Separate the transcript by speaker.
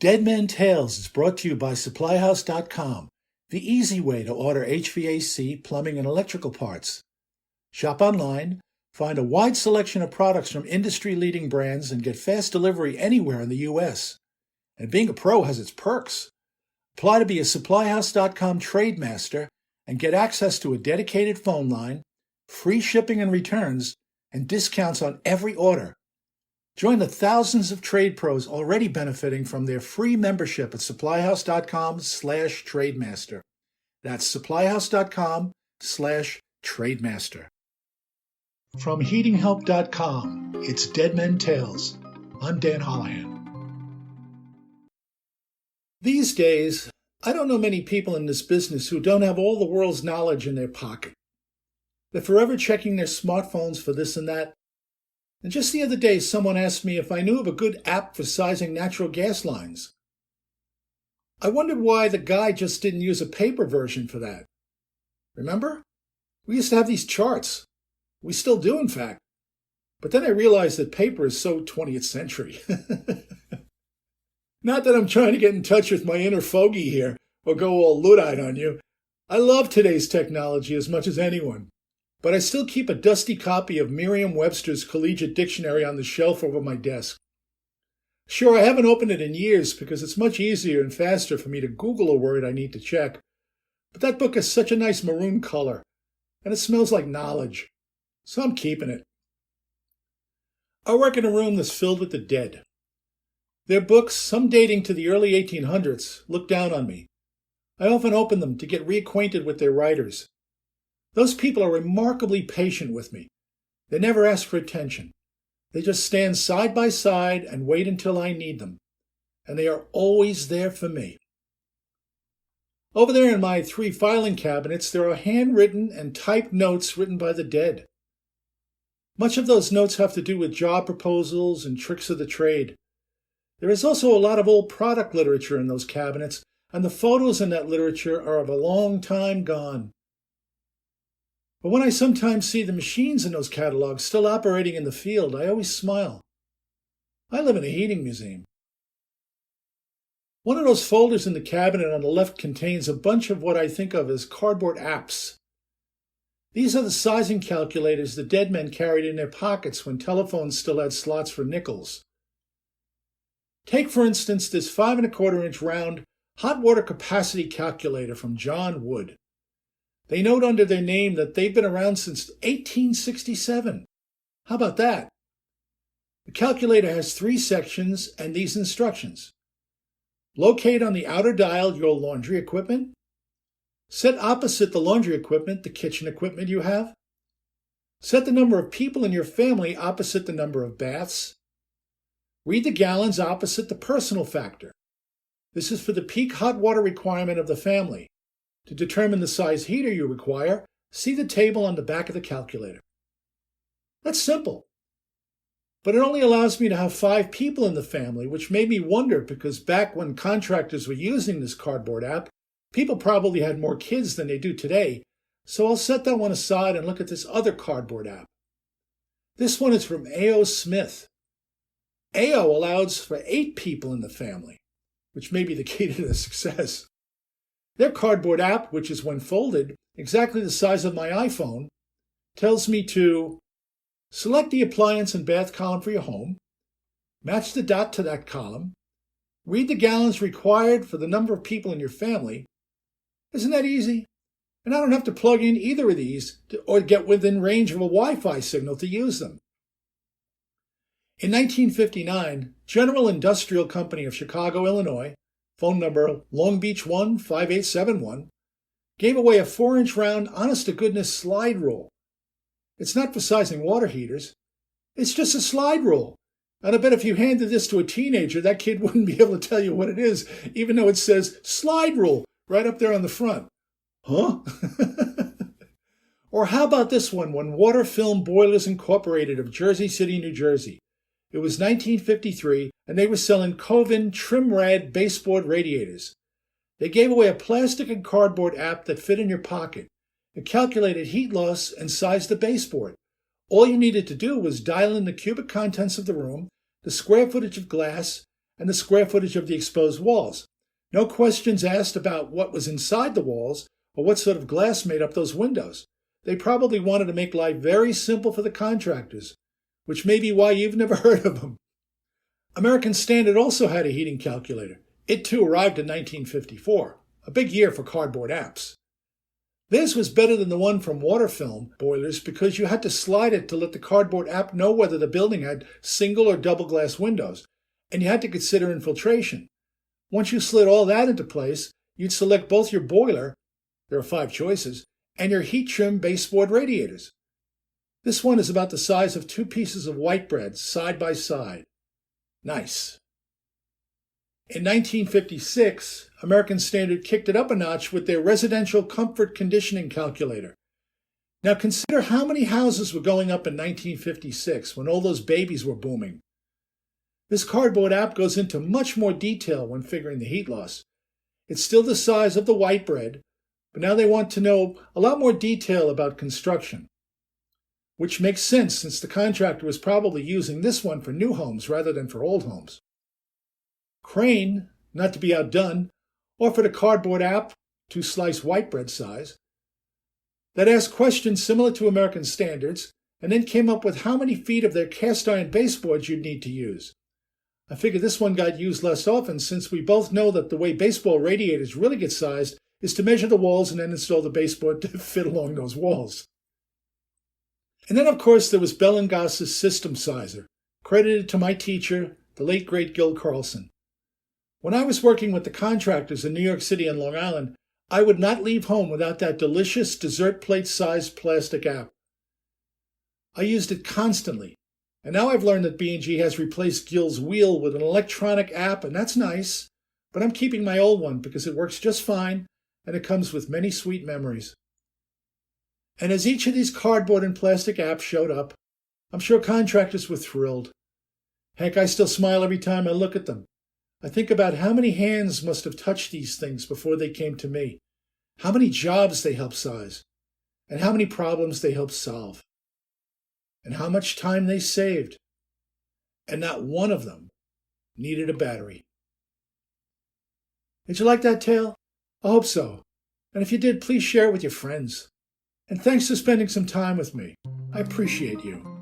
Speaker 1: Dead Men Tales is brought to you by SupplyHouse.com, the easy way to order HVAC, plumbing, and electrical parts. Shop online, find a wide selection of products from industry-leading brands, and get fast delivery anywhere in the U.S. And being a pro has its perks. Apply to be a SupplyHouse.com Trade Master and get access to a dedicated phone line, free shipping and returns, and discounts on every order. Join the thousands of trade pros already benefiting from their free membership at supplyhouse.com/trademaster. That's supplyhouse.com/trademaster. From heatinghelp.com, it's Dead Men Tales. I'm Dan Holohan. These days, I don't know many people in this business who don't have all the world's knowledge in their pocket. They're forever checking their smartphones for this and that. And just the other day, someone asked me if I knew of a good app for sizing natural gas lines. I wondered why the guy just didn't use a paper version for that. Remember? We used to have these charts. We still do, in fact. But then I realized that paper is so 20th century. Not that I'm trying to get in touch with my inner fogey here or go all Luddite on you. I love today's technology as much as anyone. But I still keep a dusty copy of Merriam-Webster's Collegiate Dictionary on the shelf over my desk. Sure, I haven't opened it in years because it's much easier and faster for me to Google a word I need to check. But that book has such a nice maroon color, and it smells like knowledge, so I'm keeping it. I work in a room that's filled with the dead. Their books, some dating to the early 1800s, look down on me. I often open them to get reacquainted with their writers. Those people are remarkably patient with me. They never ask for attention. They just stand side by side and wait until I need them. And they are always there for me. Over there in my 3 filing cabinets, there are handwritten and typed notes written by the dead. Much of those notes have to do with job proposals and tricks of the trade. There is also a lot of old product literature in those cabinets, and the photos in that literature are of a long time gone. But when I sometimes see the machines in those catalogs still operating in the field, I always smile. I live in a heating museum. One of those folders in the cabinet on the left contains a bunch of what I think of as cardboard apps. These are the sizing calculators the dead men carried in their pockets when telephones still had slots for nickels. Take, for instance, this 5 1/4-inch round hot water capacity calculator from John Wood. They note under their name that they've been around since 1867. How about that? The calculator has 3 sections and these instructions. Locate on the outer dial your laundry equipment. Set opposite the laundry equipment the kitchen equipment you have. Set the number of people in your family opposite the number of baths. Read the gallons opposite the personal factor. This is for the peak hot water requirement of the family. To determine the size heater you require, see the table on the back of the calculator. That's simple. But it only allows me to have 5 people in the family, which made me wonder because back when contractors were using this cardboard app, people probably had more kids than they do today, so I'll set that one aside and look at this other cardboard app. This one is from A.O. Smith. A.O. allows for 8 people in the family, which may be the key to their success. Their cardboard app, which is when folded, exactly the size of my iPhone, tells me to select the appliance and bath column for your home, match the dot to that column, read the gallons required for the number of people in your family. Isn't that easy? And I don't have to plug in either of these or get within range of a Wi-Fi signal to use them. In 1959, General Industrial Company of Chicago, Illinois, phone number Long Beach 15871, gave away a 4-inch round, honest-to-goodness slide rule. It's not for sizing water heaters. It's just a slide rule. And I bet if you handed this to a teenager, that kid wouldn't be able to tell you what it is, even though it says slide rule right up there on the front. Huh? Or how about this one, when Water Film Boilers Incorporated of Jersey City, New Jersey. It was 1953, and they were selling Coven Trimrad baseboard radiators. They gave away a plastic and cardboard app that fit in your pocket. It calculated heat loss and sized the baseboard. All you needed to do was dial in the cubic contents of the room, the square footage of glass, and the square footage of the exposed walls. No questions asked about what was inside the walls or what sort of glass made up those windows. They probably wanted to make life very simple for the contractors, which may be why you've never heard of them. American Standard also had a heating calculator. It too arrived in 1954, a big year for cardboard apps. Theirs was better than the one from water film boilers because you had to slide it to let the cardboard app know whether the building had single or double glass windows, and you had to consider infiltration. Once you slid all that into place, you'd select both your boiler, there are 5 choices, and your heat trim baseboard radiators. This one is about the size of 2 pieces of white bread side by side. Nice. In 1956, American Standard kicked it up a notch with their residential comfort conditioning calculator. Now consider how many houses were going up in 1956 when all those babies were booming. This cardboard app goes into much more detail when figuring the heat loss. It's still the size of the white bread, but now they want to know a lot more detail about construction, which makes sense since the contractor was probably using this one for new homes rather than for old homes. Crane, not to be outdone, offered a cardboard app to slice white bread size that asked questions similar to American Standards and then came up with how many feet of their cast iron baseboards you'd need to use. I figure this one got used less often since we both know that the way baseball radiators really get sized is to measure the walls and then install the baseboard to fit along those walls. And then, of course, there was Bell & Goss's System Sizer, credited to my teacher, the late great Gil Carlson. When I was working with the contractors in New York City and Long Island, I would not leave home without that delicious dessert plate-sized plastic app. I used it constantly, and now I've learned that B&G has replaced Gil's wheel with an electronic app, and that's nice, but I'm keeping my old one because it works just fine, and it comes with many sweet memories. And as each of these cardboard and plastic apps showed up, I'm sure contractors were thrilled. Heck, I still smile every time I look at them. I think about how many hands must have touched these things before they came to me, how many jobs they helped size, and how many problems they helped solve, and how much time they saved. And not one of them needed a battery. Did you like that tale? I hope so. And if you did, please share it with your friends. And thanks for spending some time with me. I appreciate you.